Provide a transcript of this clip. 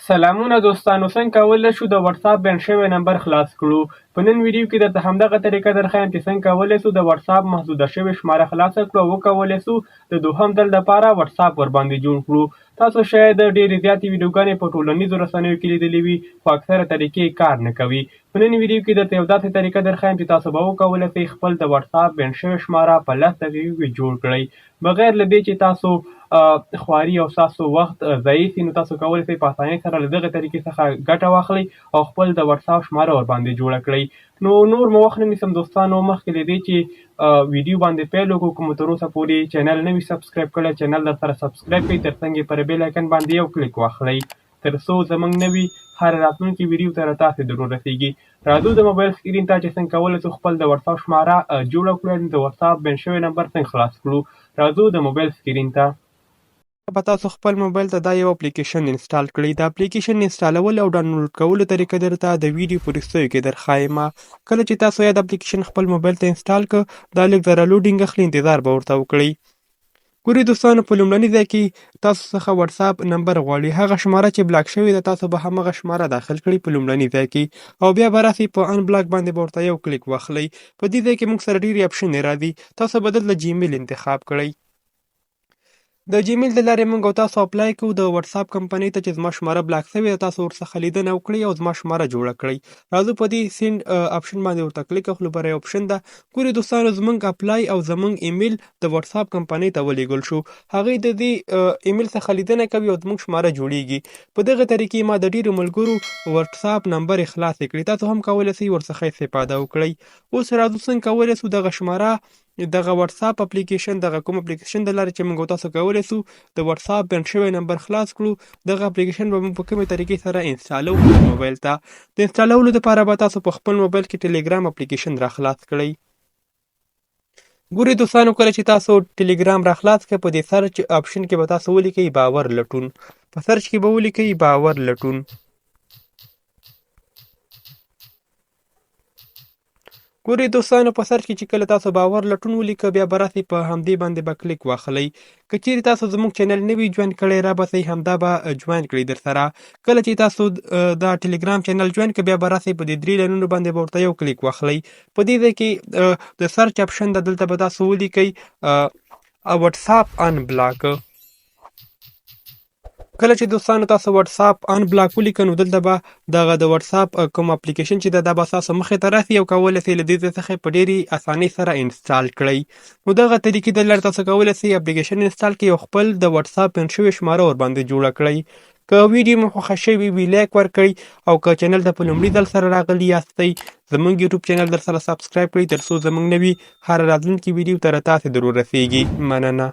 سلامونه دوستانو، څنګه کولی شو د واتساپ بند شوی نمبر خلاص کړو؟ په نن ویډیو کې درته همدغه طریقه درښیم چې څنګه کولی شو د واتساپ محدوده شوې شماره خلاصه کړو او وکولی شو د دوهم ځل دپاره واتساپ ورباندې جوړ کړو. تاسو شاید ډېرې زیاتې ویډیوګانې په ټولنیزو رسنیو کې لیدلې وي خو اکثره طریقې کار نه کوي. په نن ویډیو کې درته یو داسې طریقه درښیم چې تاسو به وکولی شئ خپل د واتساپ بند شوې شماره په 10 دقیقو کې جوړ کړئ بغیر له دې چې تاسو خواري او ستاسو وخت ضایع سي. نو تاسو کولی شئ په اسانۍ سره له دغې طریقې څخه ګټه واخلئ او خپل د واتساپ شماره ورباندې جوړه کړئ. نو نور مو وخت نه نیسم دوستانو، مخکې له دې چې ویډیو باندې پیل وکړو که مو تر اوسه پورې چینل نه وي سبسکرایب کړی، چینل درسره سبسکرایب کړئ، تر څنګ یې پر بیل آیکن باندې یو کلیک واخلئ تر څو زموږ نوي هر راتلونکي ویډیو ته تاسې ضرور رسیږي. راځو د موبایل سکرین ته چې څنګه کولی شو خپل د واتساپ شماره جوړه کړو، د واتساپ بند شوی نمبر څنګه خلاص کړو. راځو د موبایل سکرین ته. به تاسو خپل موبایل ته دا یو اپلیکیشن انسټال کړئ. د اپلیکیشن انسټالول او ډاونلوډ کولو طریقه درته د ویډیو په وروستیو کې درښایم. کله چې تاسو یا د اپلیکیشن خپل موبایل ته انسټال کړ دا لږ ذره لوډینګ اخلي، انتظار به ورته وکړئ. ګورئ دوستانو، په لومړني ځای کې تاسو څخه واتساپ نمبر غواړي. هغه شماره چې بلاک شوې ده تاسو به همغه شماره داخل کړئ په لومړني ځای کې او بیا به راسئ په ان بلاک باندې به ورته یو کلیک واخلئ. په دې ځای کې موږ سره ډېرې اپشنې راځي. تاسو به دلته جیمیل انتخاب کړئ. د جیمیل د لارې موږ او تاسو اپلای کوو د واتساپ کمپنۍ ته چې زما شماره بلاک شوې ده، تاسو ورڅخه لیدنه وکړئ او زما شماره جوړه کړئ. راځو په دې سینډ اپشن باندې ورته کلیک اخلو. بری اپشن ده. ګورئ دوستانو، زموږ اپلای او زموږ ایمیل د واتساپ کمپنۍ ته ولیږل شو. هغوی د دې ایمیل څخه لیدنه کوي او زموږ شماره جوړیږي. په دغه طریقې ما د ډېرو ملګرو واتساپ نمبر خلاصې کړي. تاسو هم کولی شئ ورڅخه استفاده وکړئ. اوس راځو څنګه کولی شو دغه شماره دغه واتساپ اپلیکیشن، دغه کوم اپلیکیشن د لارې چې موږ تاسو کولی شو د واتساپ بند شوی نمبر خلاص کړو، دغه اپلیکیشن به موږ په کومې طریقې سره انسټالوو موبایل ته. د انسټالولو دپاره به تاسو په خپل موبایل کې ټلیګرام اپلیکیشن راخلاص کړئ. ګورئ دوستانو، کله چې تاسو ټلیګرام راخلاص کړئ په دې سرچ اپشن کې به تاسو ولیکئ باور لټون. په سرچ کې به ولیکئ باور لټون. ګورئ دوستانو، په سرچ کې چې کله تاسو باور لټون ولیکه بیا به راسئ په همدې باندې به کلیک واخلئ. که چیرې تاسو زموږ چینل نه وي جوین کړی راباسئ همدا به جوین کړئ درسره. کله چې تاسو دا ټلیګرام چینل جوین کړئ بیا به راسئ په دې 3 لاینونو باندې به ورته یو کلیک واخلئ. په دې ځای کې د سرچ اپشن ده، دلته به تاسو ولیکئ واتساپ ان بلاک. کله چې دوستانو تاسو واتساپ ان بلاک ولیکه نو دلته به دغه د واتساپ کوم اپلیکیشن چې ده دا به ستاسو مخې ته راسي او کولی شئ له دې ځای څخه په ډېرې اسانۍ سره انسټال کړئ. نو دغه طریقې د لارې تاسو کولی شئ اپلیکیشن انسټال کړئ او خپل د واتساپ بند شوې شماره ورباندې جوړه کړئ. که ویډیو مو خوښه شوې وي لایک ورکړئ او که چینل ته په لومړي ځل سره راغلي یاستئ زموږ یوټیوب چینل درسره سبسکرایب کړئ تر څو زموږ نوي هر راتلونکي ویډیو ته تاسې ضرور رسیږي. مننه.